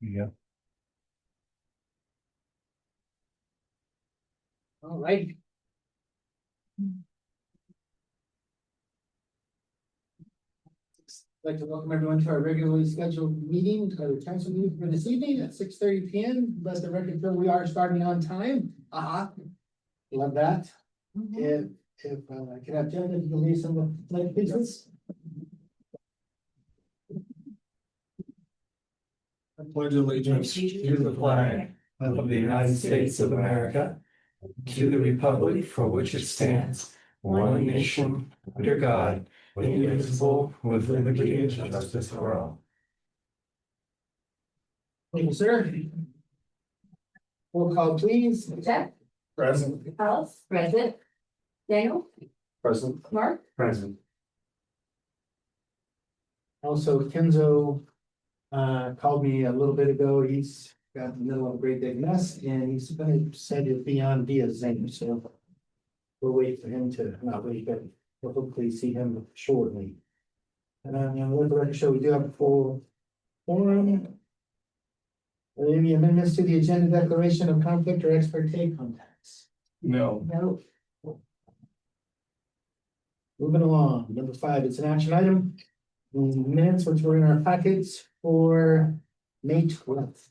Yeah. All right. I'd like to welcome everyone to our regularly scheduled meeting, our council meeting for this evening at 6:30 p.m. Let the record show we are starting on time. Love that. If I can have Jen, if you can leave some like pieces. I pledge allegiance to the flag of the United States of America, to the republic for which it stands, one nation, under God, indivisible, with liberty and justice for all. Thank you, sir. Roll call, please. Jeff, Present. Alice, present. Daniel, Present. Mark, Present. Also, Kenzo called me a little bit ago. He's got in the middle of a great big mess and he's gonna send it beyond via Zoom, so we'll wait for him to, not wait, but we'll hopefully see him shortly. And let the record show we do have a full forum. Are there any amendments to the agenda declaration of conflict or ex parte contacts? No. no, Moving along, number 5, it's an action item. Minutes which were in our packets for May 12th.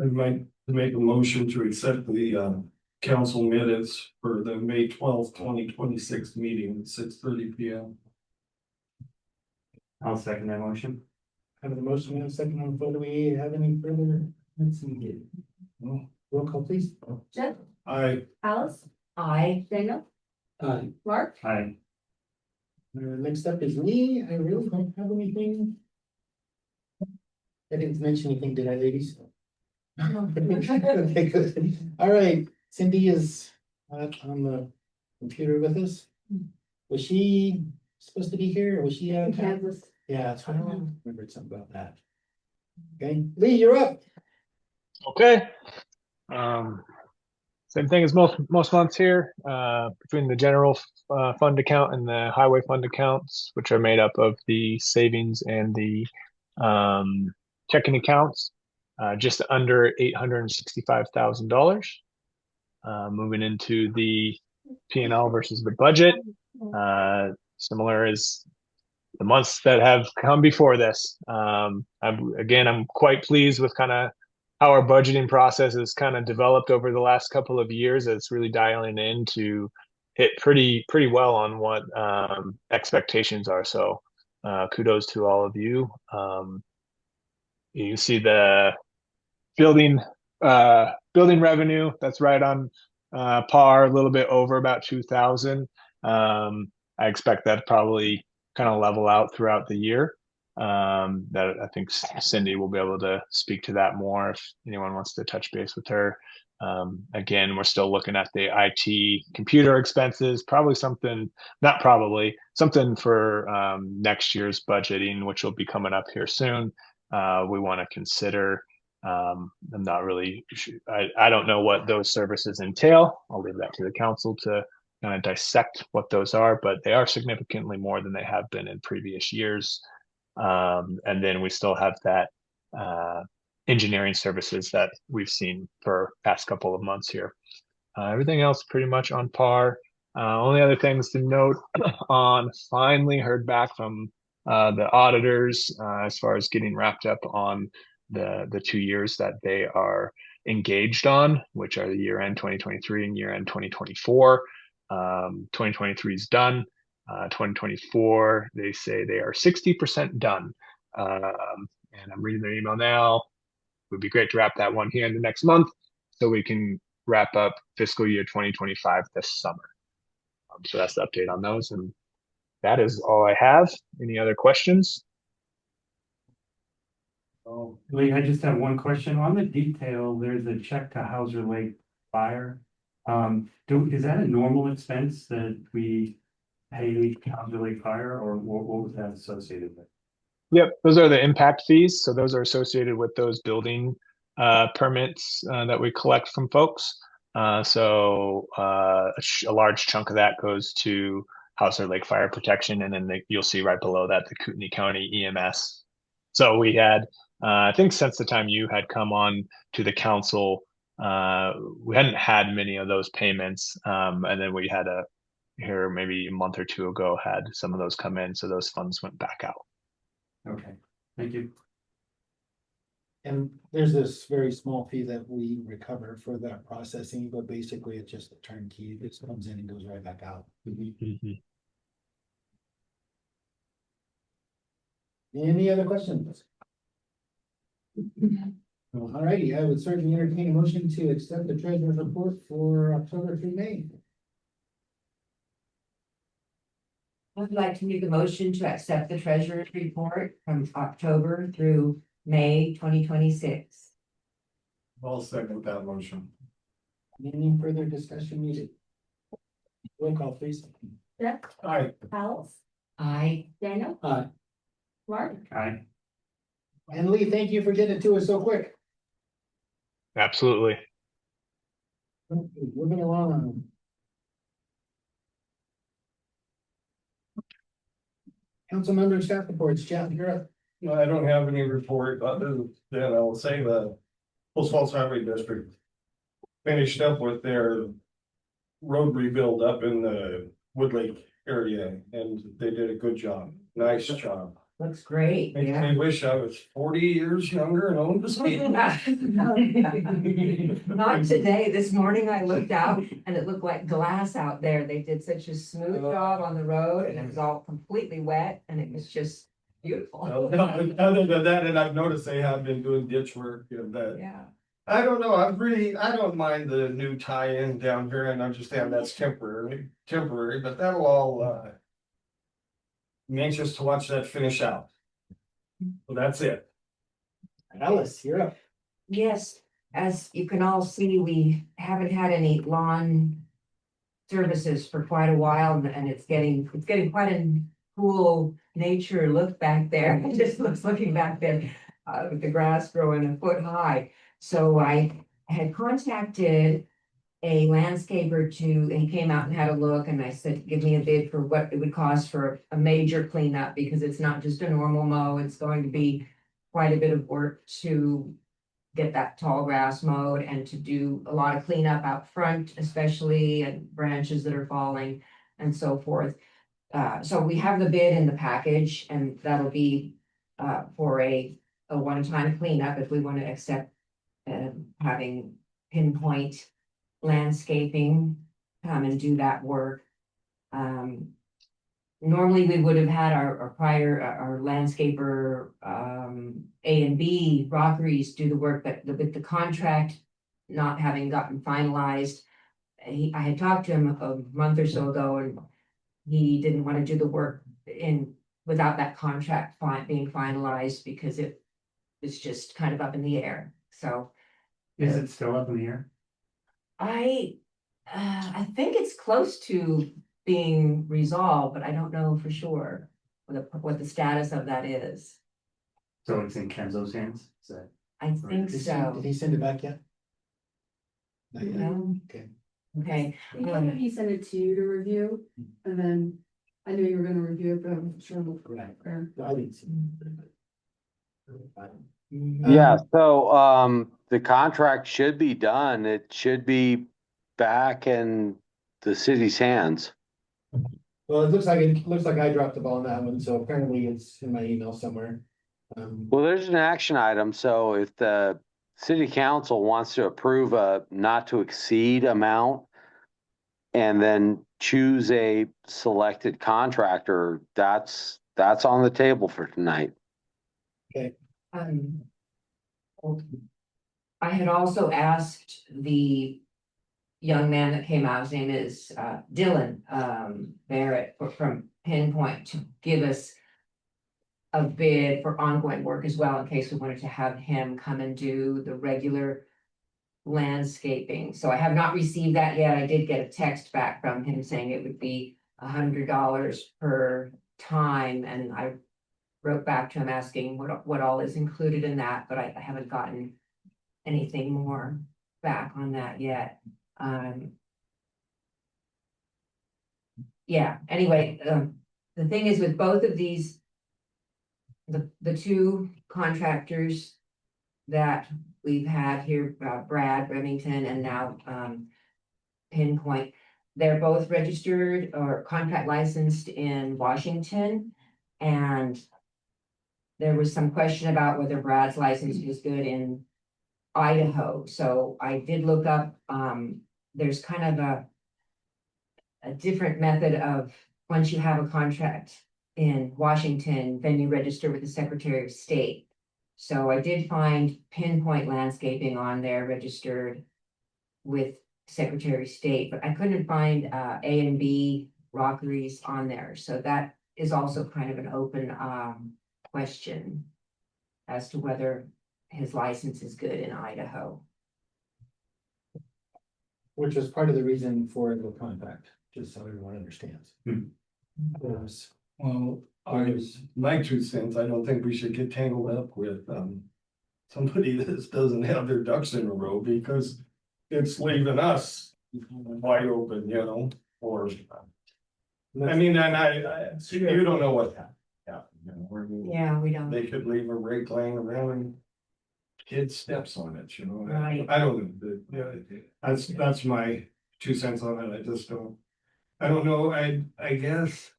I'd like to make a motion to accept the council minutes for the May 12th, 2026 meeting at 6:30 p.m. I'll second that motion. Having a motion and a second on the floor, do we have any further? Let's see. Roll call, please. Jeff, I Alice, I, Daniel, Mark, Aye. Next up is me. I really don't have anything. I didn't mention anything, did I, ladies? Okay, good. All right, Cindy is on the computer with us. Was she supposed to be here or was she out of town? Kansas. Yeah, that's what I remembered something about that. Okay, Lee, you're up. Okay. Same thing as most months here, between the general fund account and the highway fund accounts, which are made up of the savings and the checking accounts, just under $865,000. Moving into the P&L versus the budget, similar as the months that have come before this. I'm quite pleased with kind of how our budgeting process has kind of developed over the last couple of years. It's really dialing in to hit pretty well on what expectations are. So kudos to all of you. You see the building revenue that's right on par, a little bit over about 2,000. I expect that probably kind of level out throughout the year. That I think Cindy will be able to speak to that more if anyone wants to touch base with her. Again, we're still looking at the IT computer expenses, something for next year's budgeting, which will be coming up here soon. We want to consider. I'm not really sure. I don't know what those services entail. I'll leave that to the council to kind of dissect what those are, but they are significantly more than they have been in previous years. And then we still have that engineering services that we've seen for past couple of months here. Everything else pretty much on par. Only other things to note on finally heard back from the auditors as far as getting wrapped up on the 2 years that they are engaged on, which are the year end 2023 and year end 2024. 2023 is done. 2024, they say they are 60% done. And I'm reading their email now. It would be great to wrap that one here in the next month so we can wrap up fiscal year 2025 this summer. So that's the update on those. And that is all I have. Any other questions? Oh, Lee, I just have one question. On the detail, there's a check to Hauser Lake Fire. Is that a normal expense that we pay Hauser Lake Fire, or what was that associated with? Yep, those are the impact fees. So those are associated with those building permits that we collect from folks. A large chunk of that goes to Hauser Lake Fire Protection, and then you'll see right below that the Kootenai County EMS. So we had, I think, since the time you had come on to the council, we hadn't had many of those payments, and then we had here maybe a month or two ago had some of those come in, so those funds went back out. Okay, thank you. And there's this very small fee that we recover for that processing, but basically it's just a turnkey. It just comes in and goes right back out. Any other questions? All righty, I would certainly entertain a motion to accept the treasurer's report for October through May. I'd like to make a motion to accept the treasurer's report from October through May 2026. I'll second that motion. Any further discussion needed? Roll call, please. Jeff, Aye. Alice. Aye. Daniel. Aye. Mark. Aye. And Lee, thank you for getting it to us so quick. Absolutely. Moving along. Council member staff reports, Jeff, you're up. No, I don't have any report other than I'll say the Post Falls Highway District finished up with their road rebuild up in the Wood Lake area, and they did a good job. Nice job. Looks great. Makes Yeah. me wish I was 40 years younger and owned a skate. Not today. This morning I looked out and it looked like glass out there. They did such a smooth job on the road and it was all completely wet and it was just beautiful. Other than that, and I've noticed they have been doing ditch work and that. Yeah. I don't know, I don't mind the new tie-in down here, and I understand that's temporary, but that'll all, I'm anxious to watch that finish out. Well, that's it. Alice, you're up. Yes, as you can all see, we haven't had any lawn services for quite a while and it's getting quite a cool nature look back there. It just looks looking back there with the grass growing a foot high. So I had contacted a landscaper and he came out and had a look and I said, give me a bid for what it would cost for a major cleanup because it's not just a normal mow. It's going to be quite a bit of work to get that tall grass mowed and to do a lot of cleanup out front, especially and branches that are falling and so forth. So we have the bid in the package and that'll be for a one-time cleanup if we want to accept having Pinpoint Landscaping come and do that work. Normally we would have had our landscaper A and B Rockeries do the work, but with the contract not having gotten finalized, I had talked to him a month or so ago and he didn't want to do the work without that contract being finalized because it was just kind of up in the air. So Is it still up in the air? I think it's close to being resolved, but I don't know for sure what the status of that is. So it's in Kenzo's hands? Is that? I think Did so. he send it back yet? Not yet. No? Okay. Okay. He sent it to you to review, and then I knew you were gonna review it, but I'm sure. Right. Or- I didn't see Mhm. Yeah, so the contract should be done. It should be back in the city's hands. Well, it looks like I dropped the ball on that one, so apparently it's in my email somewhere. Well, there's an action item, so if the city council wants to approve a not to exceed amount and then choose a selected contractor, that's on the table for tonight. I had also asked the young man that came out, his name is Dylan Barrett from Pinpoint, to give us a bid for ongoing work as well, in case we wanted to have him come and do the regular landscaping. So I have not received that yet. I did get a text back from him saying it would be $100 per time, and I wrote back to him asking what all is included in that, but I haven't gotten anything more back on that yet. Yeah, anyway, the thing is with both of these, the two contractors that we've had here, Brad Remington and now, Pinpoint, they're both registered or contract licensed in Washington. And there was some question about whether Brad's license was good in Idaho. So I did look up, there's kind of a different method of, once you have a contract in Washington, then you register with the Secretary of State. So I did find Pinpoint Landscaping on there registered with Secretary of State, but I couldn't find A and B Rockeries on there. So that is also kind of an open question as to whether his license is good in Idaho. Which was part of the reason for the contract, just so everyone understands. Hmm. There's- Well, my 2 cents, I don't think we should get tangled up with, somebody that doesn't have their ducks in a row, because it's leaving us wide open, you know, or. I mean, and you don't know what happened. Yeah. You know, Yeah, we don't. they could leave a rake laying around and kid steps on it, you know. Right. I don't know, that's my 2 cents on it. I just don't. I don't know, I guess.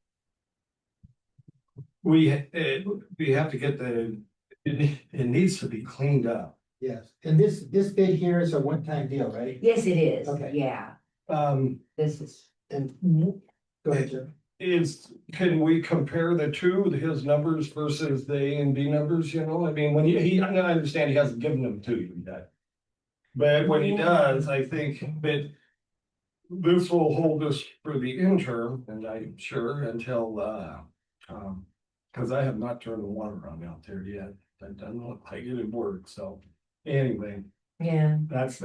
We have to get it needs to be cleaned up. Yes, and this bid here is a one-time deal, right? Yes, it is. Okay. Yeah, this is, And go ahead, Jim. Can we compare the two, his numbers versus the A and B numbers, you know? I mean, when I understand he hasn't given them to you yet. But when he does, I think that this will hold us for the interim, and I'm sure until, cause I have not turned the water on out there yet. That doesn't look like it would work, so anyway, yeah. that's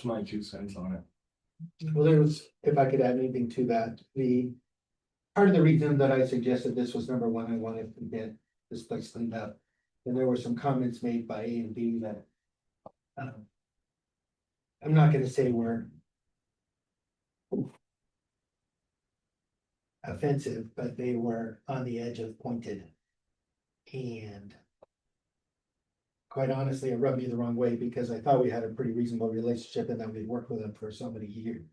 my 2 cents on it. Well, if I could add anything to that, part of the reason that I suggested this was number one, I wanted to get this place cleaned up. And there were some comments made by A and B that, I'm not gonna say were offensive, but they were on the edge of pointed. And quite honestly, it rubbed me the wrong way, because I thought we had a pretty reasonable relationship and that we'd worked with them for so many years.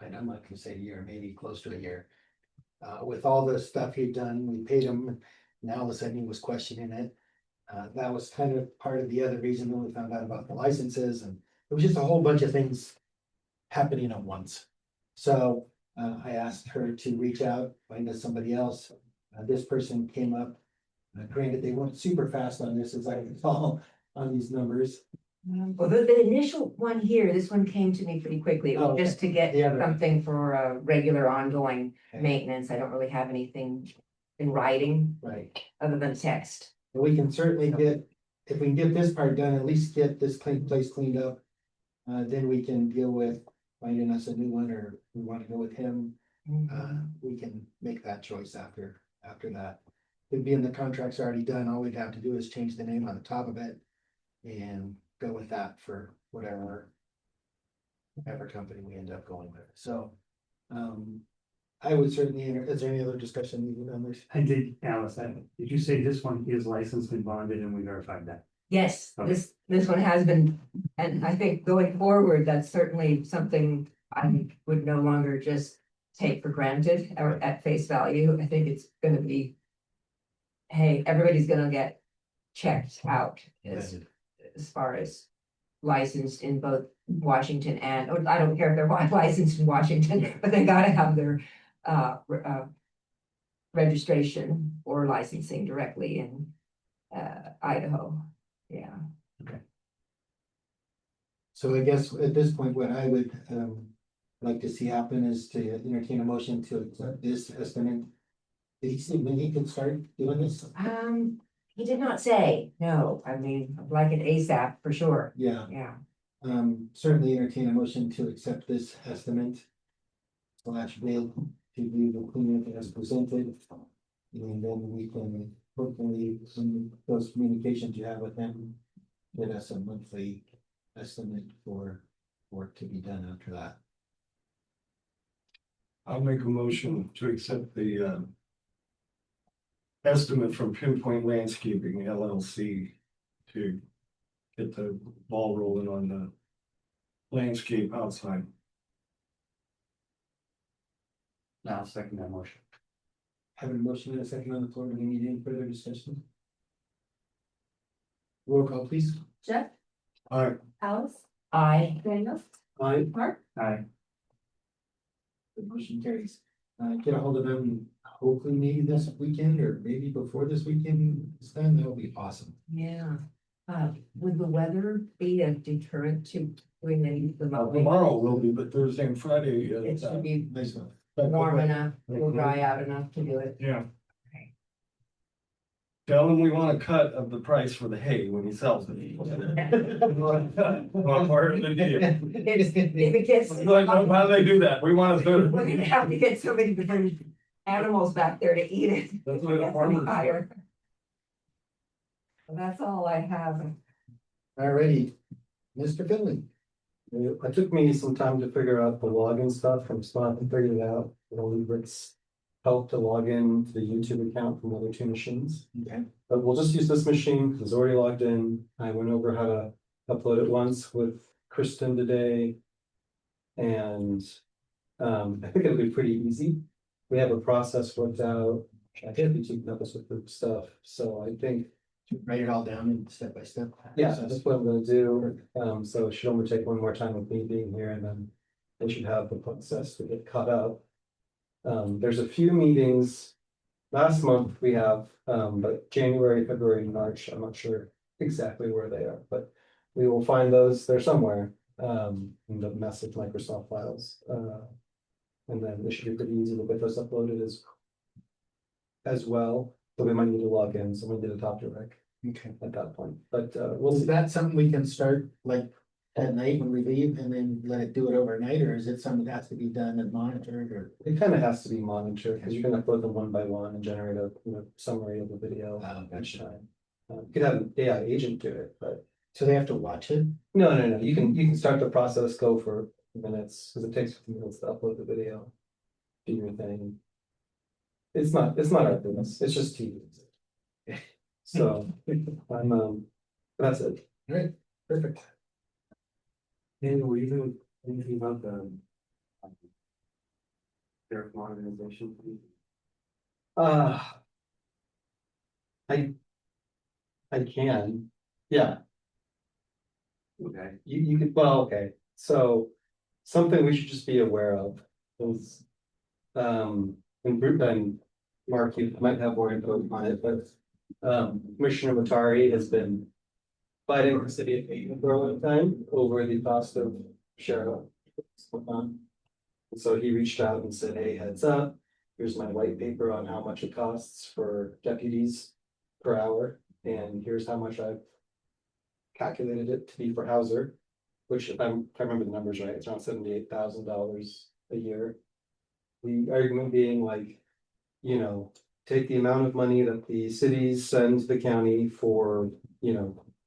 And I'm not gonna say a year, maybe close to a year. With all the stuff he'd done, we paid him, now all of a sudden he was questioning it. That was kind of part of the other reason that we found out about the licenses, and it was just a whole bunch of things happening at once. So I asked her to reach out, find us somebody else. This person came up. Granted, they weren't super fast on this, as I recall, on these numbers. Well, the initial one here, this one came to me pretty quickly. It was Oh, just to get the other- something for regular ongoing Okay. maintenance. I don't really have anything in writing Right. other than text. And we can certainly get, if we can get this part done, at least get this place cleaned up. Then we can deal with finding us a new one, or if we want to go with him. We can make that choice after that. It being the contract's already done, all we'd have to do is change the name on the top of it and go with that for whatever company we end up going with. So, I would certainly, is there any other discussion needed on this? I did, Alice, did you say this one is licensed and bonded and we verified that? Yes, Okay. this one has been, and I think going forward, that's certainly something I would no longer just take for granted or at face value. I think it's gonna be, hey, everybody's gonna get checked out as far as licensed in both Washington and, or I don't care if they're licensed in Washington, but they gotta have their registration or licensing directly in Idaho. Yeah. So I guess at this point, what I would like to see happen is to entertain a motion to accept this estimate. Did he say when he could start doing this? He did not say, no, I mean, I'd like it ASAP for sure. Yeah, Yeah. certainly entertain a motion to accept this estimate. Slash bid to do the cleanup as presented. And then we can hopefully, in those communications you have with them, get us a monthly estimate for work to be done after that. I'll make a motion to accept the estimate from Pinpoint Landscaping LLC to get the ball rolling on the landscape outside. Now second that motion. Having a motion and a second on the floor, do we need any further discussion? Roll call, please. Jeff, All right, Alice, I, Daniel, Aye. Mark, Aye. The motion carries. Get a hold of them, hopefully maybe this weekend or maybe before this weekend is done, that would be awesome. yeah, would the weather be a deterrent to doing any of the mowing? tomorrow will be, but Thursday and Friday. It should be Nice one. warm enough, it'll dry out enough to do it. Yeah. Okay. Tell him we want a cut of the price for the hay when he sells it. Want part of the deal. If it gets. How do they do that? We want to. We're gonna have to get so many different animals back there to eat it. That's why the It's gonna be farmers- higher. Well, that's all I have. Alrighty, Mr. Finley. It took me some time to figure out the login stuff from Spot and figured it out. It'll need Rick's help to log in to the YouTube account from the other two machines. Okay. But we'll just use this machine because it's already logged in. I went over how to upload it once with Kristen today. And I think it'll be pretty easy. We have a process worked out. I think we keep up with the stuff. So I think, Write it all down and step by step. yeah, that's what I'm gonna do. So it should only take one more time with me being here and then they should have the process to get caught up. There's a few meetings. Last month we have, but January, February, and March, I'm not sure exactly where they are, but we will find those, they're somewhere, in the message Microsoft files. And then it should be pretty easy to get those uploaded as well. So we might need to log in, so we need to talk to Rick Okay. at that point, but we'll Is see. that something we can start like at night when we leave and then let it do it overnight, or is it something that has to be done and monitored or? It kind of has to be monitored because you're gonna upload them one by one and generate a, summary of the video each Gotcha. time. You could have an AI agent do it, but So they have to watch it? no, you can start the process, go for minutes, because it takes 15 minutes to upload the video. Do your thing. It's not our business, it's just TV. So, that's it. Right, perfect. And were you doing anything about the sheriff modernization? Uh. I can, yeah, Okay. you could, well, okay, so something we should just be aware of is. And group and Mark, you might have more info on it, but Commissioner Matari has been. Fighting the city of Dayton for a long time over the cost of sheriff. So he reached out and said, hey, heads up, here's my white paper on how much it costs for deputies per hour, and here's how much I've calculated it to be for Hauser, which if I remember the numbers right, it's around $78,000 a year. The argument being like, take the amount of money that the cities send to the county for,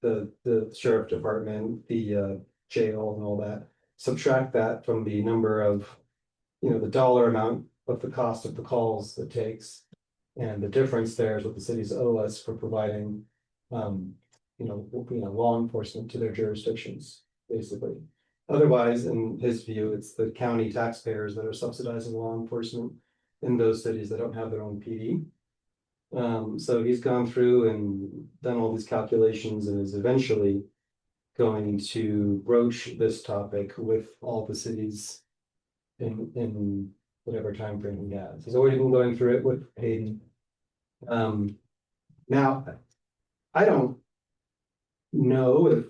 the sheriff department, the jail and all that. Subtract that from the number of, the dollar amount of the cost of the calls it takes. And the difference there is what the cities owe us for providing, law enforcement to their jurisdictions, basically. Otherwise, in his view, it's the county taxpayers that are subsidizing law enforcement in those cities that don't have their own PD. So he's gone through and done all these calculations and is eventually going to broach this topic with all the cities in whatever time frame he has. He's already been going through it with Hayden. Now, I don't know if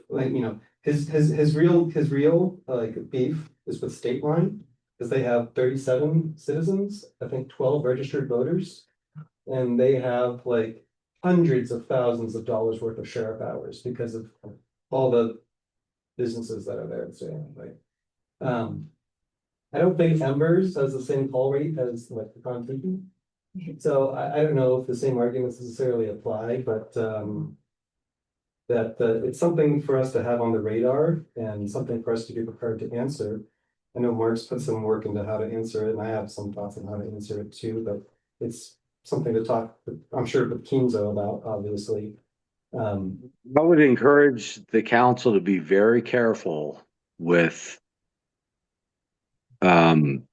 his real like beef is with State Line because they have 37 citizens, I think 12 registered voters. And they have like hundreds of thousands of dollars worth of sheriff hours because of all the businesses that are there and so like. I don't think Embers has the same call rate as like the Constitution. So I don't know if the same arguments necessarily apply, but that it's something for us to have on the radar and something for us to be prepared to answer. I know Mark's put some work into how to answer it, and I have some thoughts on how to answer it too, but it's something to talk, I'm sure, with Kinzo about, obviously. I would encourage the council to be very careful with um,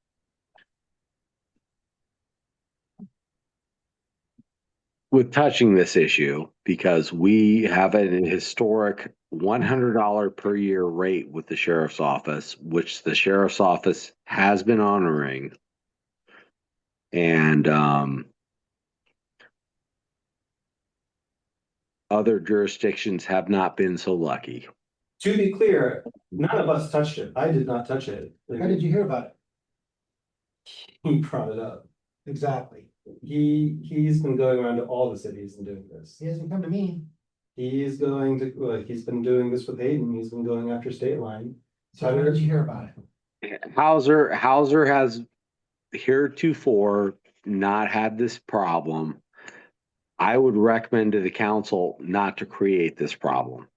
touching this issue because we have an historic $100 per year rate with the sheriff's office, which the sheriff's office has been honoring. And other jurisdictions have not been so lucky. To be clear, none of us touched it. I did not touch it. How did you hear about it? He brought it up. Exactly. He's been going around to all the cities and doing this. He hasn't come to me. He's going to, he's been doing this with Hayden. He's been going after state line. So how did you hear about it? Hauser has heretofore not had this problem. I would recommend to the council not to create this problem.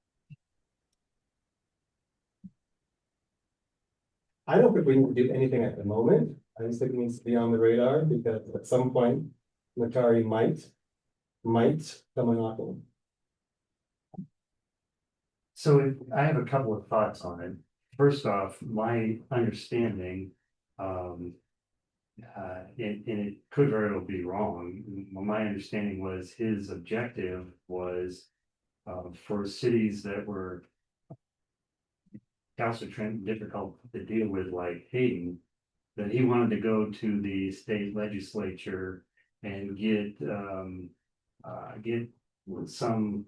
I don't think we need to do anything at the moment. I just think it needs to be on the radar because at some point, Matari might come a knocking. So I have a couple of thoughts on it. First off, my understanding, and it could very well be wrong. My understanding was his objective was for cities that were recalcitrant, difficult to deal with, like Hayden, that he wanted to go to the state legislature and get some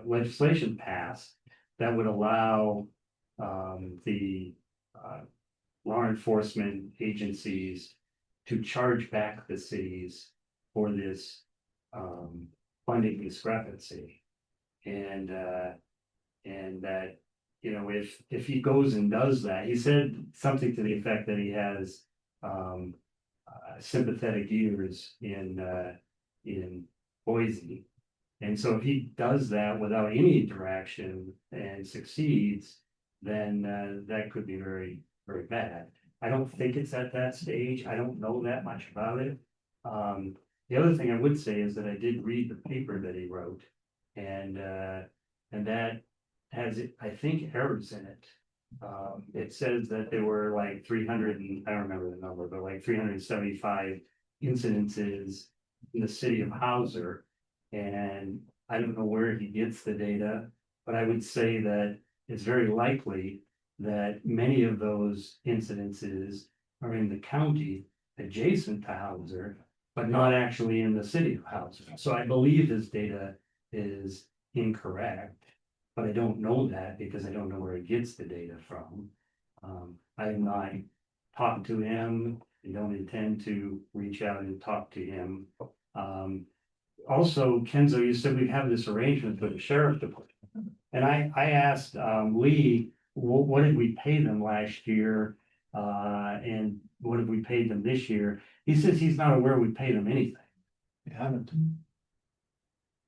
legislation passed that would allow the law enforcement agencies to charge back the cities for this funding discrepancy. And that, you know, if he goes and does that, he said something to the effect that he has sympathetic ears in Boise. And so if he does that without any interaction and succeeds, then that could be very, very bad. I don't think it's at that stage. I don't know that much about it. The other thing I would say is that I did read the paper that he wrote, and that has, I think, errors in it. It says that there were like 300, and I don't remember the number, but like 375 incidences in the city of Hauser. And I don't know where he gets the data, but I would say that it's very likely that many of those incidences are in the county adjacent to Hauser, but not actually in the city of Hauser. So I believe his data is incorrect, but I don't know that because I don't know where he gets the data from. I have not talked to him. I don't intend to reach out and talk to him. Also, Kenzo, you said we have this arrangement with the sheriff department. And I asked Lee, what did we pay them last year? And what have we paid them this year? He says he's not aware we paid them anything. We haven't.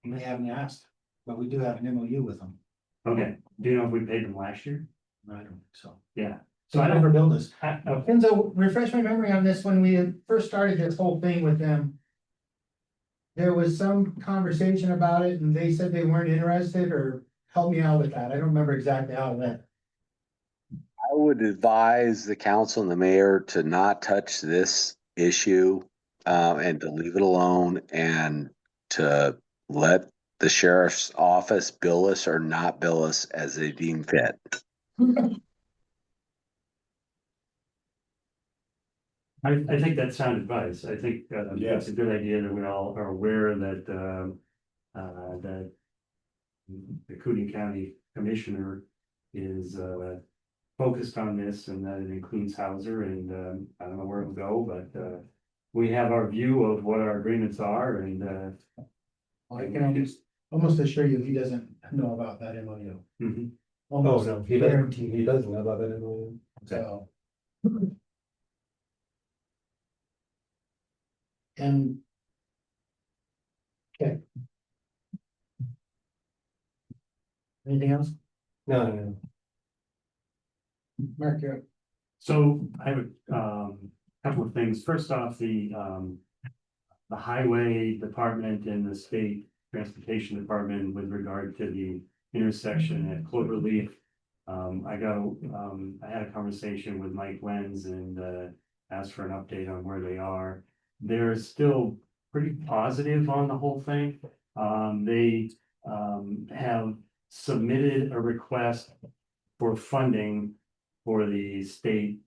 We haven't asked, but we do have an MOU with them. Okay, do you know if we paid them last year? I don't think so. Yeah. So I never built this. Kenzo, refresh my memory on this. When we had first started this whole thing with them, there was some conversation about it and they said they weren't interested, or help me out with that. I don't remember exactly how it went. I would advise the council and the mayor to not touch this issue and to leave it alone and to let the sheriff's office bill us or not bill us as they deem fit. I think that's sound advice. I think it's a good idea that we all are aware that that the Coogan County Commissioner is focused on this and that it includes Hauser, and I don't know where it'll go, but we have our view of what our agreements are, and I can almost assure you, he doesn't know about that MOU. mhm. Oh, no, he doesn't know about that anymore. So. And. Okay. Anything else? No. Mark, you're up. So I have a couple of things. First off, the highway department and the state transportation department with regard to the intersection at Cloverleaf. I had a conversation with Mike Lenz and asked for an update on where they are. They're still pretty positive on the whole thing. They have submitted a request for funding for the state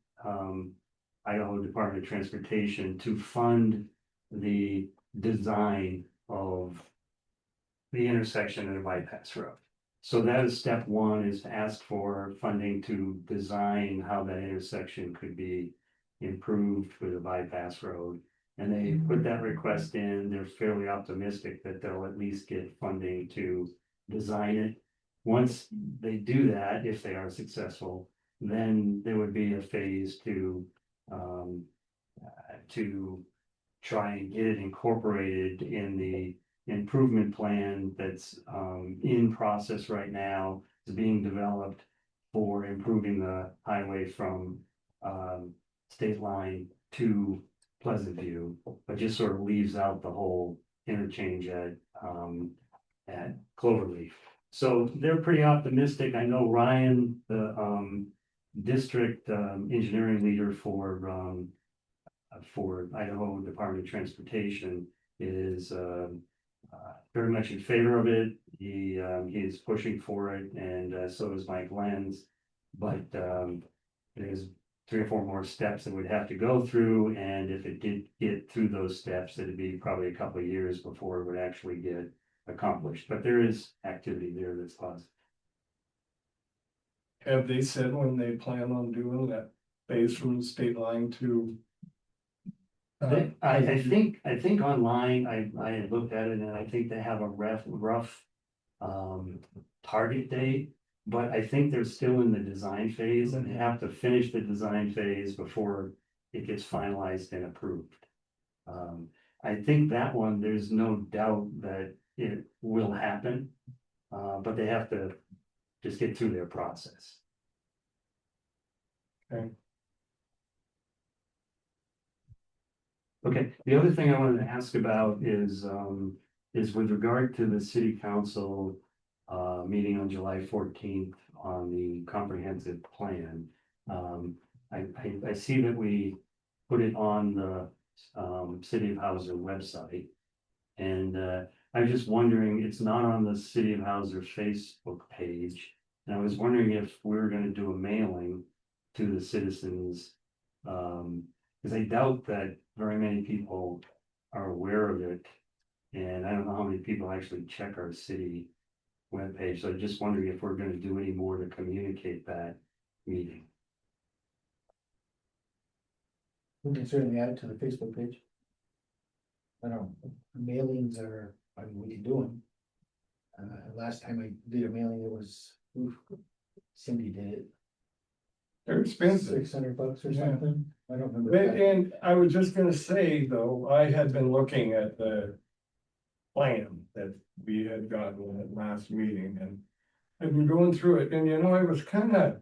Idaho Department of Transportation to fund the design of the intersection and a bypass road. So that is step one, is to ask for funding to design how that intersection could be improved with a bypass road. And they put that request in. They're fairly optimistic that they'll at least get funding to design it. Once they do that, if they are successful, then there would be a phase to try and get it incorporated in the improvement plan that's in process right now. Is being developed for improving the highway from state line to Pleasant View, but just sort of leaves out the whole interchange at Cloverleaf. So they're pretty optimistic. I know Ryan, the district engineering leader for Idaho Department of Transportation, is very much in favor of it. He is pushing for it, and so is Mike Lenz. But there's 3 or 4 more steps that would have to go through, and if it did get through those steps, it'd be probably a couple of years before it would actually get accomplished. But there is activity there that's positive. Have they said when they plan on doing that phase from the state line to? I think online, I had looked at it, and I think they have a rough target date, but I think they're still in the design phase, and they have to finish the design phase before it gets finalized and approved. I think that one, there's no doubt that it will happen, but they have to just get through their process. Okay. Okay, the other thing I wanted to ask about is with regard to the city council meeting on July 14th on the comprehensive plan. I see that we put it on the City of Hauser website. And I was just wondering, it's not on the City of Hauser Facebook page. And I was wondering if we were gonna do a mailing to the citizens. Because I doubt that very many people are aware of it. And I don't know how many people actually check our city webpage. So I'm just wondering if we're gonna do any more to communicate that meeting. We can certainly add it to the Facebook page. I don't, mailings are, I mean, we can do them. Last time I did a mailing, it was, Cindy did it. They're expensive. $600 or Yeah. something. I don't remember. But, and I was just gonna say, though, I had been looking at the plan that we had gotten at last meeting, and I've been going through it, and I was kind of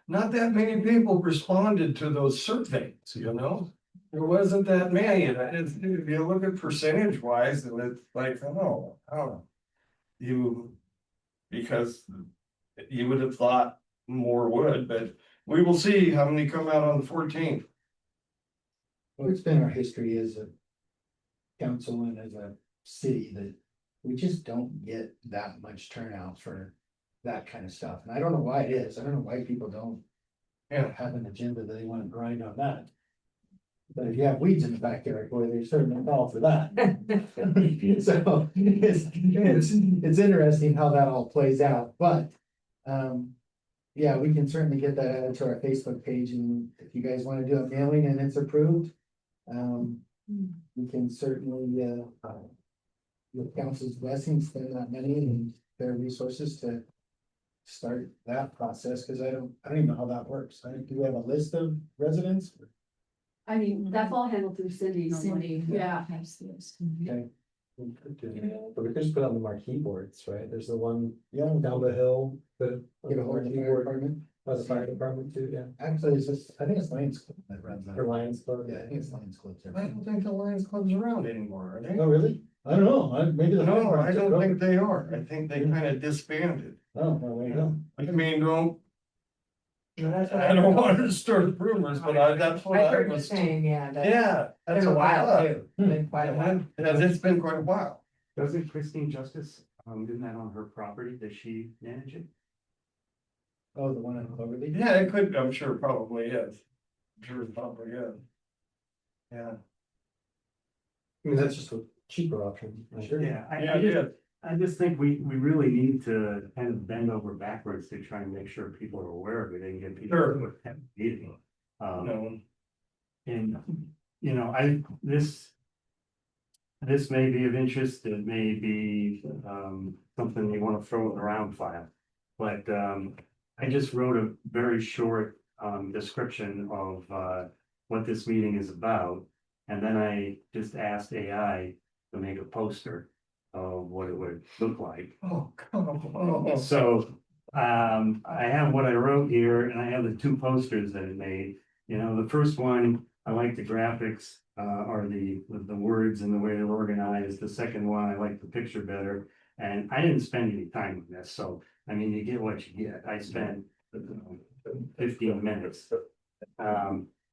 not that many people responded to those surveys, There wasn't that many, and if you look at percentage wise, and it's like, because you would have thought more would, but we will see how many come out on the 14th. Well, it's been our history as a council and as a city that we just don't get that much turnout for that kind of stuff. And I don't know why it is. I don't know why people don't have an agenda that they want to grind on that. But if you have weeds in the backyard, boy, they certainly call for that. So it's interesting how that all plays out, but yeah, we can certainly get that added to our Facebook page, and if you guys want to do a mailing and it's approved, we can certainly with council's blessing, spend that money and their resources to start that process, because I don't even know how that works. Do we have a list of residents? I mean, that's all handled through Cindy normally. Yeah. Okay. We could do that, but we could just put it on the marquee boards, right? There's the one down the hill, the Get a hold of the marquee fire board, department. by the fire department too, yeah. Actually, it's just, I think it's Lions Club that runs that. Or Lions Club. Yeah, I think it's Lions Club. I don't think the Lions Club's around anymore, are they? Oh, really? I don't know, maybe the. No, I don't think they are. I think they kind of disbanded. Oh, well, there you go. I mean, don't, That's what I don't want to start rumors, but that's what I I heard the was. same, yeah, that's Yeah. been That's a what I while thought. too, been quite a while. It's been quite a while. Doesn't Christine Justice, isn't that on her property? Does she manage it? Oh, the one in Cloverleaf? Yeah, it could, I'm sure probably is. I'm sure it probably is. Yeah. I mean, that's just a cheaper option, I'm sure. Yeah, Yeah, yeah. I just think we really need to kind of bend over backwards to try and make sure people are aware of it and get people Sure. to attend the meeting. No, And, you know, this may be of interest, it may be, something you want to throw in the round file. But, I just wrote a very short, description of, what this meeting is about. And then I just asked AI to make a poster of what it would look like. oh, come on. So, I have what I wrote here and I have the two posters that it made. You know, the first one, I like the graphics, or the words and the way they're organized. The second one, I like the picture better. And I didn't spend any time on this, so, I mean, you get what you get. I spent 15 minutes.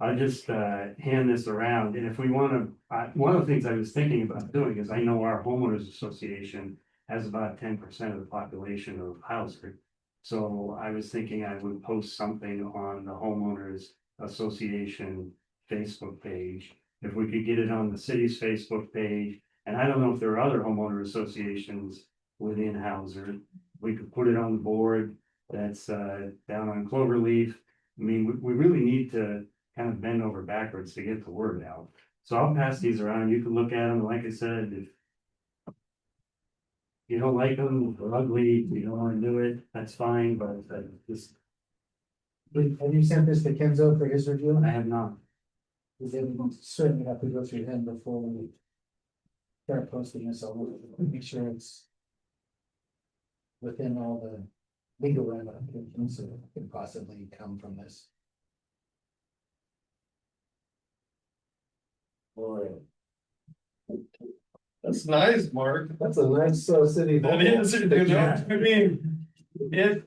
I'll just, hand this around, and if we wanna, one of the things I was thinking about doing is I know our homeowners association has about 10% of the population of Hauser. So I was thinking I would post something on the homeowners association Facebook page. If we could get it on the city's Facebook page, and I don't know if there are other homeowner associations within Hauser. We could put it on the board that's down on Cloverleaf. I mean, we really need to kind of bend over backwards to get the word out. So I'll pass these around. You can look at them. Like I said, if you don't like them, they're ugly, you don't want to do it, that's fine, but just, Have you sent this to Kenzo for his review? I have not. We certainly have to go through him before we start posting this, so we'll make sure it's within all the legal ramifications that could possibly come from this. Boy. That's nice, Mark. That's a nice city. That is, you know, I mean, it.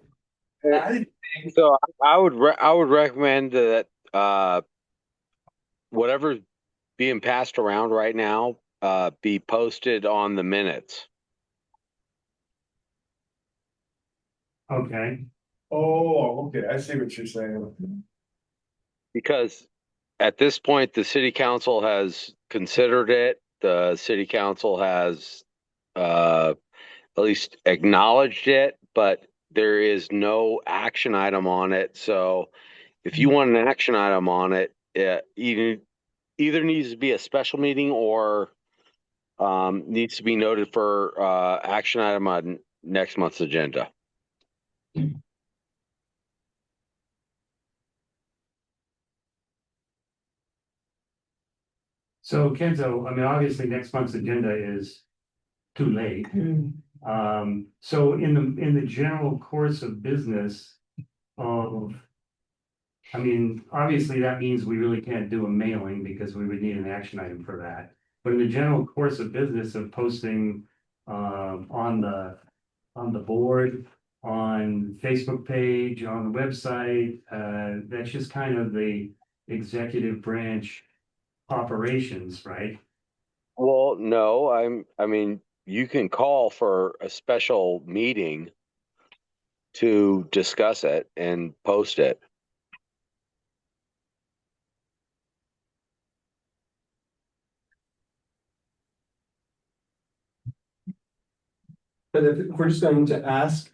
I think, So I would recommend that, whatever's being passed around right now, be posted on the minutes. Okay, oh, okay, I see what you're saying. Because at this point, the city council has considered it. The city council has, at least acknowledged it, but there is no action item on it. So if you want an action item on it, either needs to be a special meeting or needs to be noted for action item on next month's agenda. so Kenzo, I mean, obviously next month's agenda is too late. So in the general course of business of, I mean, obviously that means we really can't do a mailing because we would need an action item for that. But in the general course of business of posting on the board, on Facebook page, on the website, that's just kind of the executive branch operations, right? Well, no, I mean, you can call for a special meeting to discuss it and post it. But if we're just going to ask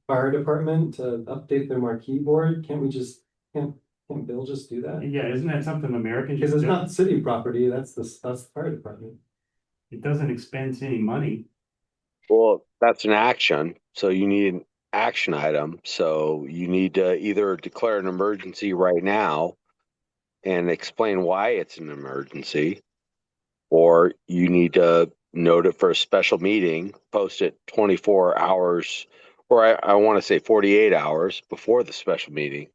fire department to update their marquee board, can't we just, can't Bill just do that? Yeah, isn't that something Americans Because just it's do? not city property, that's the fire department. It doesn't expense any money. Well, that's an action, so you need an action item. So you need to either declare an emergency right now and explain why it's an emergency, or you need to note it for a special meeting, post it 24 hours, or I want to say 48 hours before the special meeting,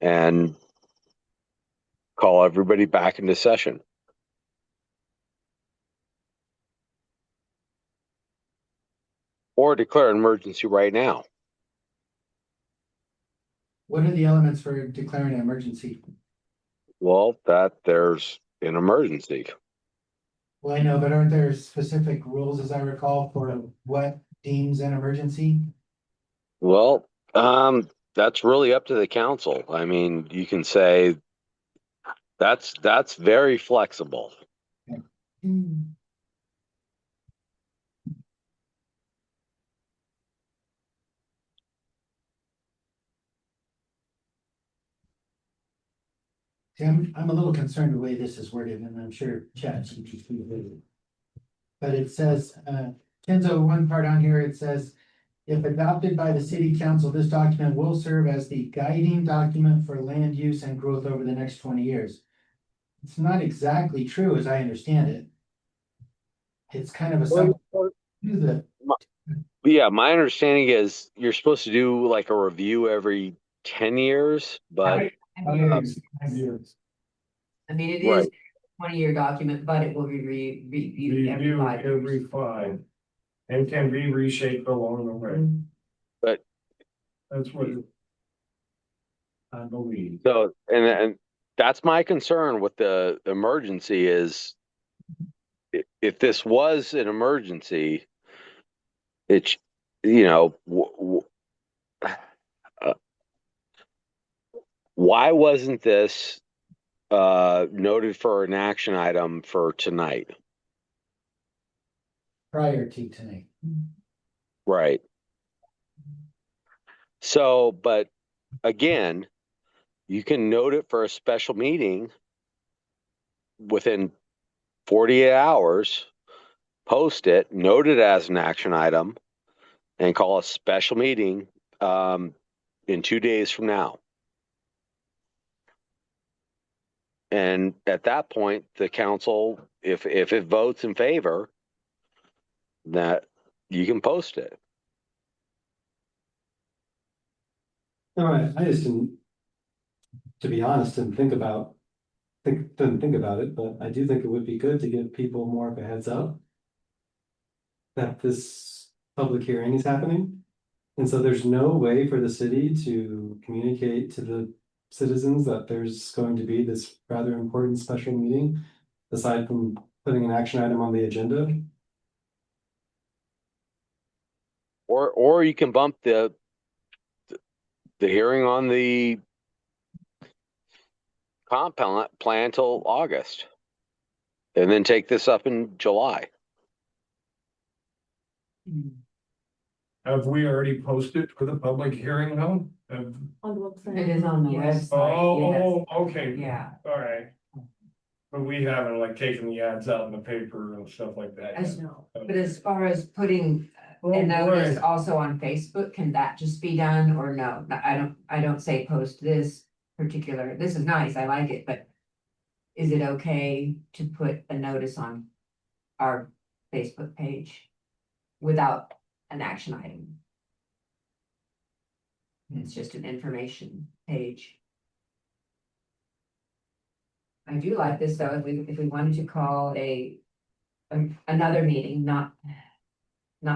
and call everybody back into session. Or declare an emergency right now. What are the elements for declaring an emergency? Well, that there's an emergency. Well, I know, but aren't there specific rules, as I recall, for what deems an emergency? Well, that's really up to the council. I mean, you can say that's very flexible. See, I'm a little concerned the way this is worded, and I'm sure ChatGPT will. But it says, Kenzo, one part on here, it says, if adopted by the city council, this document will serve as the guiding document for land use and growth over the next 20 years. It's not exactly true, as I understand it. It's kind of a Yeah, my understanding is you're supposed to do like a review every 10 years, but I mean, it is right. a 20-year document, but it will be reviewed every Review 5 years. every 5, and can be reshaped along the way. But That's what I believe. so, and that's my concern with the emergency is if this was an emergency, it's, you know, why wasn't this noted for an action item for tonight? prior to tonight. Right. So, but again, you can note it for a special meeting within 48 hours, post it, note it as an action item, and call a special meeting in 2 days from now. And at that point, the council, if it votes in favor, that you can post it. No, I just didn't, to be honest, didn't think about it, but I do think it would be good to give people more of a heads up that this public hearing is happening. And so there's no way for the city to communicate to the citizens that there's going to be this rather important special meeting, aside from putting an action item on the agenda. Or you can bump the hearing on the comp plan till August, and then take this up in July. Have we already posted for the public hearing now? On the website. It is on the website, yes. Okay. Yeah. All right. But we haven't like taken the ads out in the paper and stuff like that. As- yet. But as far as putting Oh, a notice boy. also on Facebook, can that just be done or no? No, I don't say post this particular, this is nice, I like it, but is it okay to put a notice on our Facebook page without an action item? It's just an information page. I do like this though, if we wanted to call another meeting, not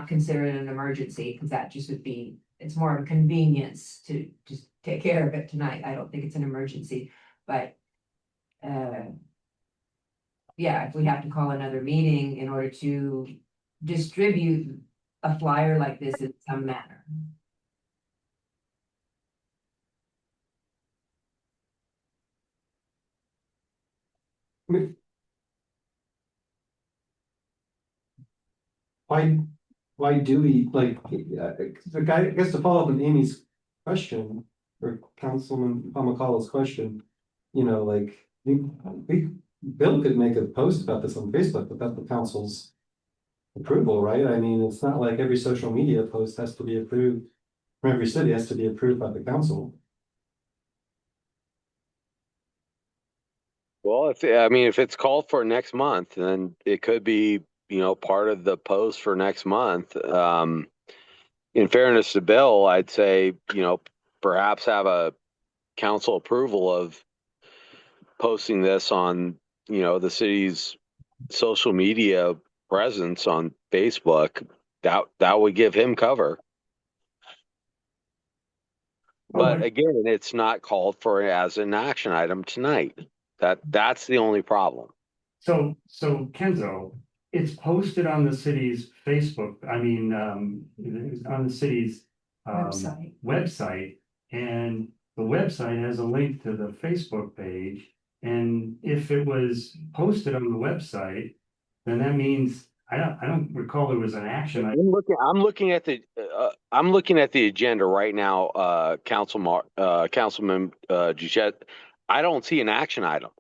consider it an emergency, because that just would be, it's more of a convenience to just take care of it tonight. I don't think it's an emergency, but yeah, if we have to call another meeting in order to distribute a flyer like this in some manner. Why do we, like, the guy, I guess to follow up on Amy's question, or Councilman Pamacala's question, you know, like, Bill could make a post about this on Facebook without the council's approval, right? I mean, it's not like every social media post has to be approved from every city, has to be approved by the council. Well, if it's called for next month, then it could be part of the post for next month. In fairness to Bill, I'd say, perhaps have a council approval of posting this on, the city's social media presence on Facebook. That would give him cover. But Okay. again, it's not called for as an action item tonight. That's the only problem. So Kenzo, it's posted on the city's Facebook, it's on the city's website, and the website has a link to the Facebook page. And if it was posted on the website, then that means, I don't recall there was an action. I'm looking at the agenda right now, Councilman Duchette. I don't see an action item.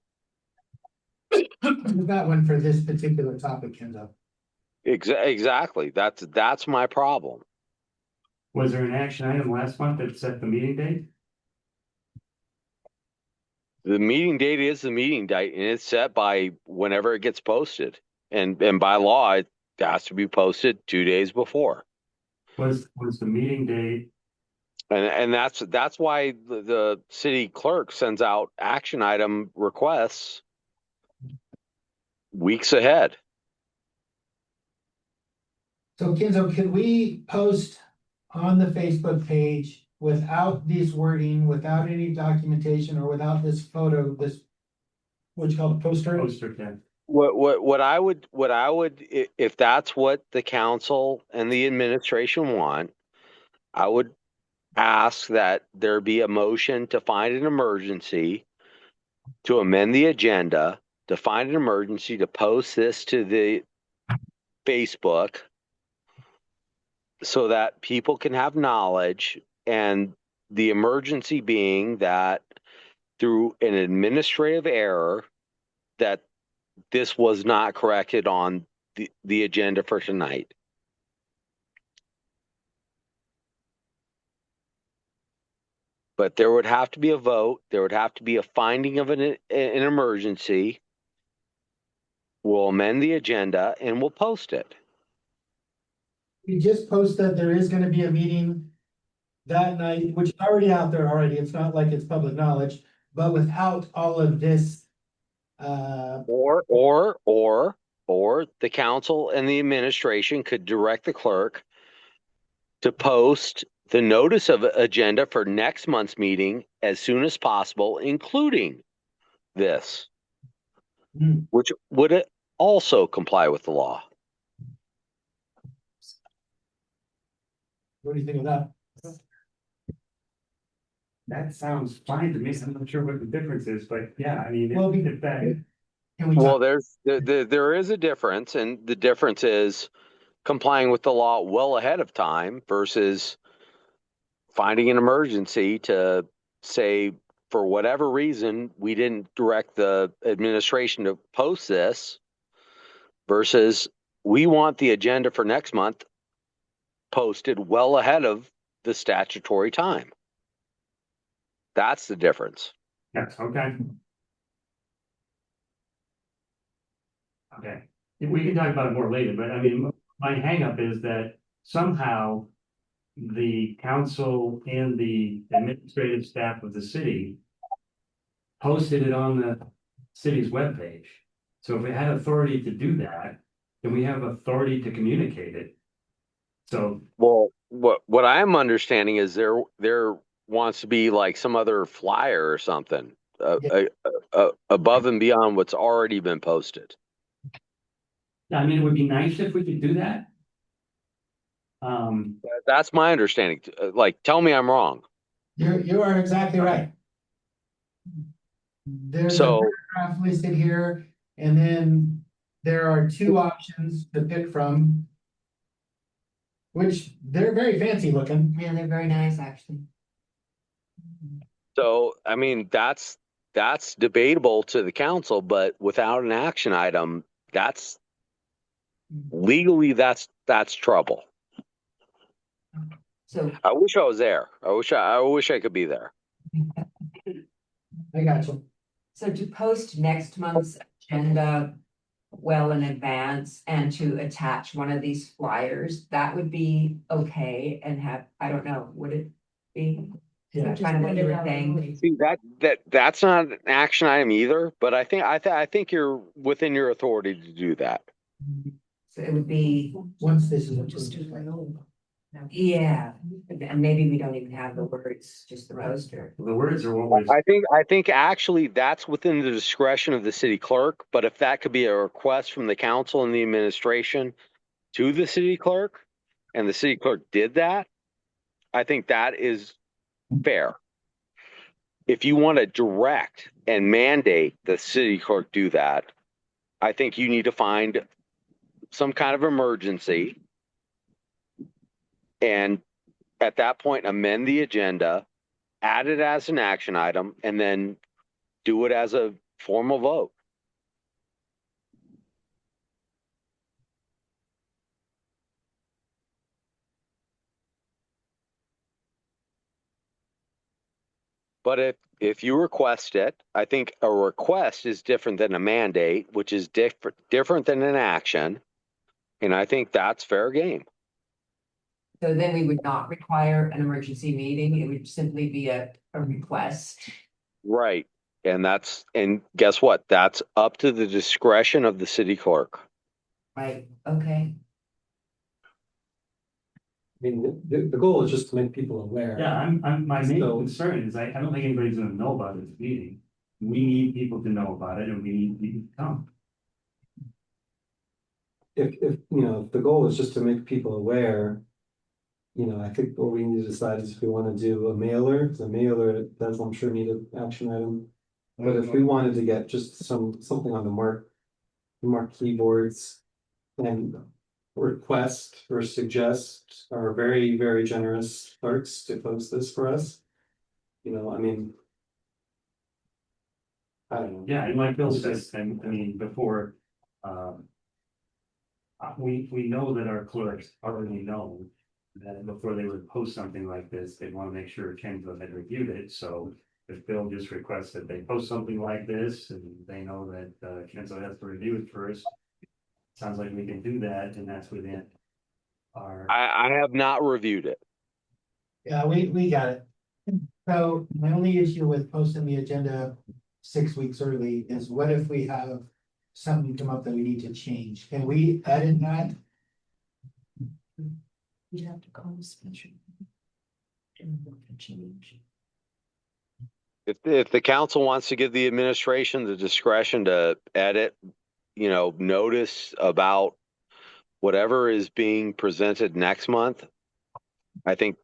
We've got one for this particular topic, Kenzo. Exactly. That's my problem. Was there an action item last month that set the meeting date? The meeting date is the meeting date, and it's set by whenever it gets posted. And by law, it has to be posted 2 days before. Was the meeting date? And that's why the city clerk sends out action item requests weeks ahead. So Kenzo, could we post on the Facebook page without this wording, without any documentation, or without this photo, this, what you call it, poster? Poster, yeah. What I would, if that's what the council and the administration want, I would ask that there be a motion to find an emergency, to amend the agenda, to find an emergency, to post this to the Facebook so that people can have knowledge, and the emergency being that through an administrative error that this was not corrected on the agenda for tonight. But there would have to be a vote. There would have to be a finding of an emergency. We'll amend the agenda and we'll post it. We just post that there is gonna be a meeting that night, which is already out there already. It's not like it's public knowledge, but without all of this. Or the council and the administration could direct the clerk to post the notice of agenda for next month's meeting as soon as possible, including this, which would also comply with the law. What do you think of that? That sounds fine to me. I'm not sure what the difference is, but yeah, I mean, Well, if that, Can we Well, talk- there is a difference, and the difference is complying with the law well ahead of time versus finding an emergency to say, for whatever reason, we didn't direct the administration to post this, versus we want the agenda for next month posted well ahead of the statutory time. That's the difference. yes, okay. Okay, we can talk about it more later, but I mean, my hangup is that somehow the council and the administrative staff of the city posted it on the city's webpage. So if it had authority to do that, then we have authority to communicate it. So, Well, what I'm understanding is there wants to be like some other flyer or something above and beyond what's already been posted. I mean, it would be nice if we could do that. That's my understanding. Like, tell me I'm wrong. You are exactly right. There's a So, paragraph listed here, and then there are two options to pick from. Which they're very fancy looking. Yeah, they're very nice, actually. I mean, that's debatable to the council, but without an action item, that's legally that's trouble. So, I wish I was there. I wish I could be there. I got you. so to post next month's agenda, well in advance and to attach one of these flyers, that would be okay and have, I don't know, would it be? Yeah. Kind of what you were saying. See, that's not an action item either, but I think you're within your authority to do that. So it would be, Once this is approved. yeah, and maybe we don't even have the words, just the poster. The words are what was, I think actually that's within the discretion of the city clerk, but if that could be a request from the council and the administration to the city clerk, and the city clerk did that, I think that is fair. If you want to direct and mandate the city clerk do that, I think you need to find some kind of emergency. And at that point, amend the agenda, add it as an action item, and then do it as a formal vote. But if you request it, I think a request is different than a mandate, which is different than an action. And I think that's fair game. So then we would not require an emergency meeting, it would simply be a request. Right. And guess what? That's up to the discretion of the city clerk. Right, okay. I mean, the goal is just to make people aware. yeah, my main So- concern is I don't think anybody's gonna know about this meeting. We need people to know about it and we need people to come. If, if the goal is just to make people aware, I think what we need to decide is if we want to do a mailer, does, I'm sure, need an action item. But if we wanted to get just something on the marquee boards and request or suggest our very, very generous clerks to post this for us. I mean. I don't know. Yeah, and like Bill says, I mean, before, we know that our clerks already know that before they would post something like this, they want to make sure Kenzo had reviewed it, so if Bill just requests that they post something like this, and they know that, Kenzo has to review it first, sounds like we can do that, and that's within our. I have not reviewed it. Yeah, we got it. So my only issue with posting the agenda 6 weeks early is what if we have something come up that we need to change? Can we edit that? You have to call a special. Change. If the council wants to give the administration the discretion to edit, notice about whatever is being presented next month, I think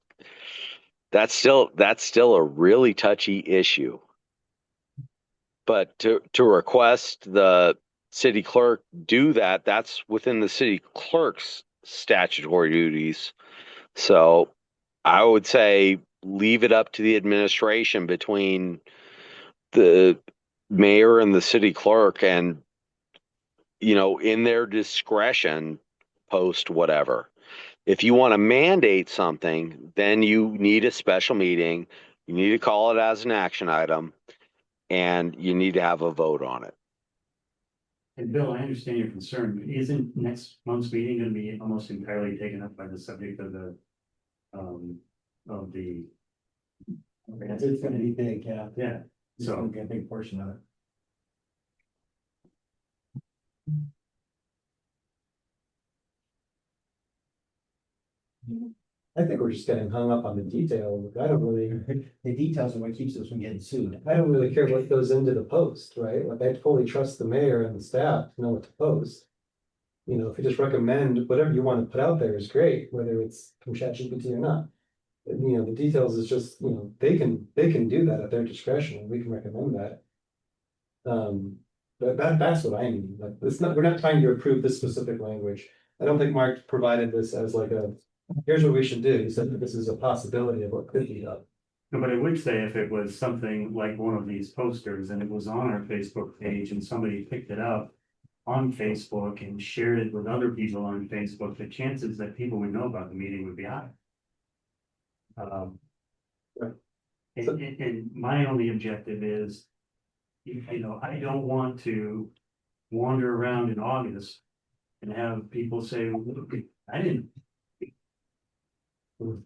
that's still a really touchy issue. But to request the city clerk do that, that's within the city clerk's statutory duties. So I would say leave it up to the administration between the mayor and the city clerk, and in their discretion, post whatever. If you want to mandate something, then you need a special meeting, you need to call it as an action item, and you need to have a vote on it. And Bill, I understand your concern, but isn't next month's meeting gonna be almost entirely taken up by the subject of the, of the. It's gonna be big, yeah. Yeah, It's gonna so, be a big portion of it. I think we're just getting hung up on the detail. I don't really, The details are what keeps us from getting sued. I don't really care what goes into the post, right? Like, I fully trust the mayor and the staff to know what to post. If you just recommend whatever you want to put out there is great, whether it's from ChatGPT or not. The details is just, they can do that at their discretion, and we can recommend that. But that's what I mean, like, we're not trying to approve this specific language. I don't think Mark provided this as like here's what we should do. He said that this is a possibility of what could be done. no, but I would say if it was something like one of these posters and it was on our Facebook page and somebody picked it up on Facebook and shared it with other people on Facebook, the chances that people would know about the meeting would be high. Right. And my only objective is, I don't want to wander around in August and have people say, "Look, I didn't." Well,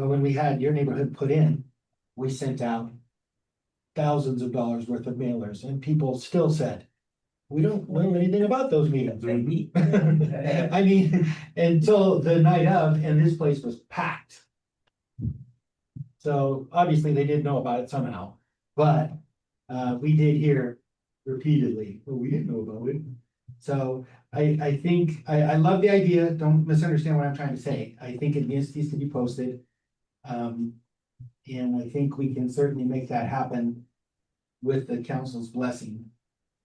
when we had your neighborhood put in, we sent out thousands of dollars worth of mailers and people still said, we don't know anything about those meetings. I mean, until the night of, and this place was packed. So obviously they did know about it somehow, but we did hear repeatedly, well, we didn't know about it. So I think, I love the idea, don't misunderstand what I'm trying to say. I think it needs to be posted. And I think we can certainly make that happen with the council's blessing.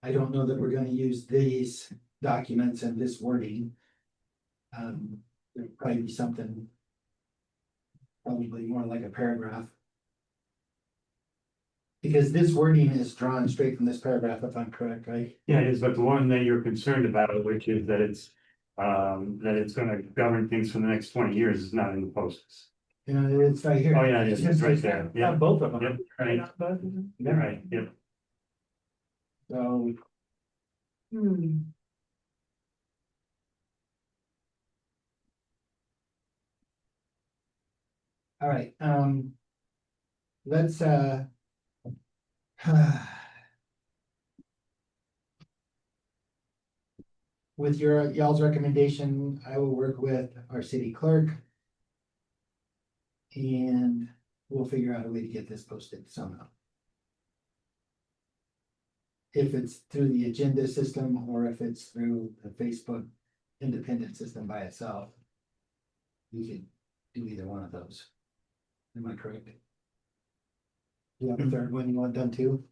I don't know that we're gonna use these documents and this wording. There'll probably be something. Probably more like a paragraph. Because this wording is drawn straight from this paragraph, if I'm correct, right? Yeah, it is, but the one that you're concerned about, which is that it's gonna govern things for the next 20 years, is not in the posts. You know, it's right here. Oh, yeah, it is. It's right there. Yeah. Both of them. Yep, right. Yeah, right, yep. So, all right, let's, with y'all's recommendation, I will work with our city clerk. And we'll figure out a way to get this posted somehow. If it's through the agenda system or if it's through the Facebook independent system by itself. You could do either one of those. Am I correct? You have a third one you want done too?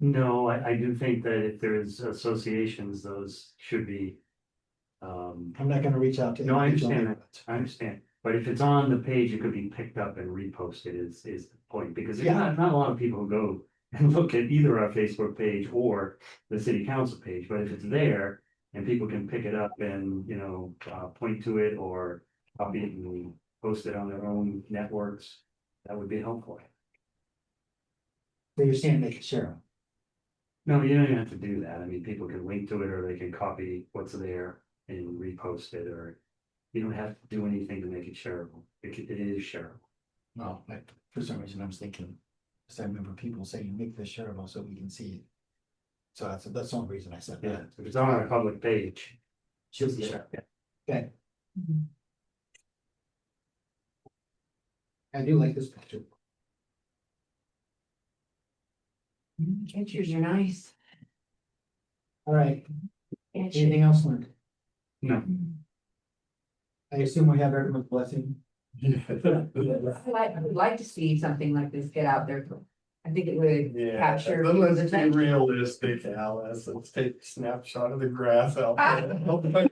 No, I do think that if there's associations, those should be. I'm not gonna reach out to. No, I individual understand that. neighborhoods. I understand, but if it's on the page, it could be picked up and reposted is the point, because there's Yeah. not a lot of people who go and look at either our Facebook page or the city council page, but if it's there and people can pick it up and, point to it or copy it and post it on their own networks, that would be helpful. So you're saying they can share them? No, you don't even have to do that. I mean, people can link to it or they can copy what's there and repost it, or you don't have to do anything to make it shareable. It is shareable. No, for some reason I was thinking, because I remember people saying make this shareable so we can see it. So that's the only reason I said Yeah, that. if it's on a public page. Should be shared. Okay. I do like this picture. Pictures are nice. All right, anything else, Mark? No. I assume we have everyone's blessing. I would like to see something like this get out there. I think it would capture. But people's let's be attention. realistic, Alice, let's take a snapshot of the grass out there. Okay,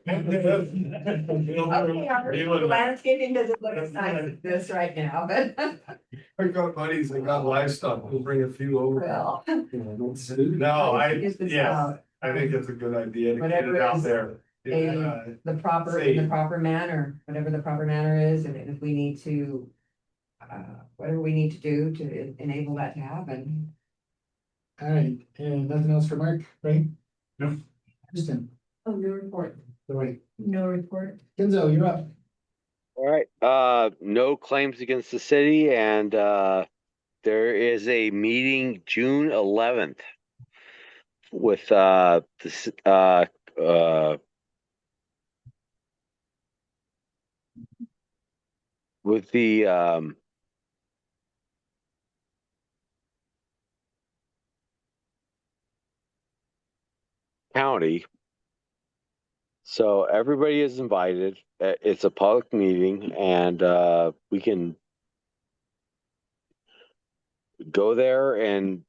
our landscaping doesn't look as nice as this right now, but I got buddies that got livestock, we'll bring a few over. well. No, Get this yes, out. I think it's a good idea to get Whatever it out is there. The proper, in the proper manner, whatever the proper manner is, and if we need to. Whatever we need to do to enable that to happen. All right, and nothing else for Mark, right? No. Kristen, Oh, no report. all right, No report. Kenzo, you're up. All right, no claims against the city, and there is a meeting June 11th with with the county. So everybody is invited. It's a public meeting, and we can go there and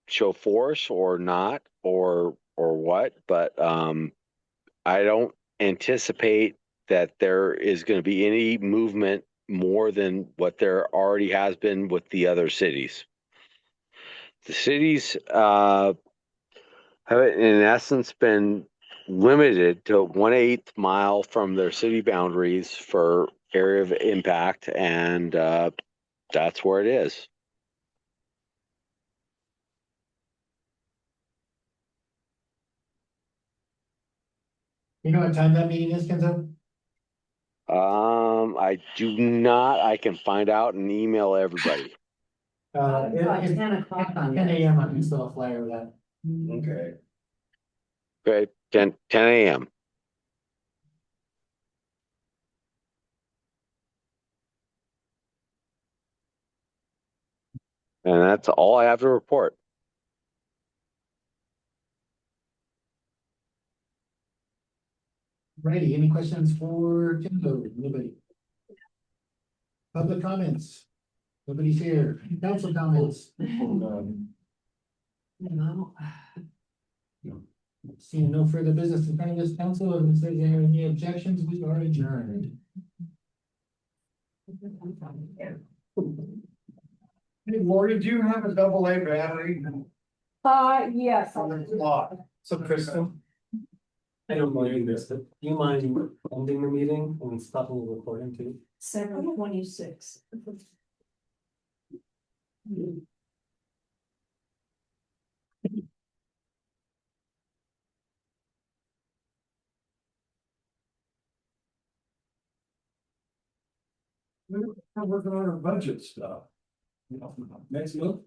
show force or not, or what. But I don't anticipate that there is going to be any movement more than what there already has been with the other cities. The cities have, in essence, been limited to 1/8 mile from their city boundaries for area of impact, and that's where it is. You know what time that meeting is, Kenzo? I do not. I can find out and email everybody. It's about 10 o'clock on 10 that. AM, I can still flyer of that. Okay. Okay, 10 AM. And that's all I have to report. Righty, any questions for Kenzo? Anybody? Public comments? Nobody's here. Council comments? No. Seeing no further business in front of this council, and if there's any objections, we are adjourned. Hey, Lori, do you have a double A battery Yes. on the clock? So Kristen. I don't mind doing this, but do you mind ending the meeting and stopping the recording too? 7:26. We're working on our budget stuff. Next month.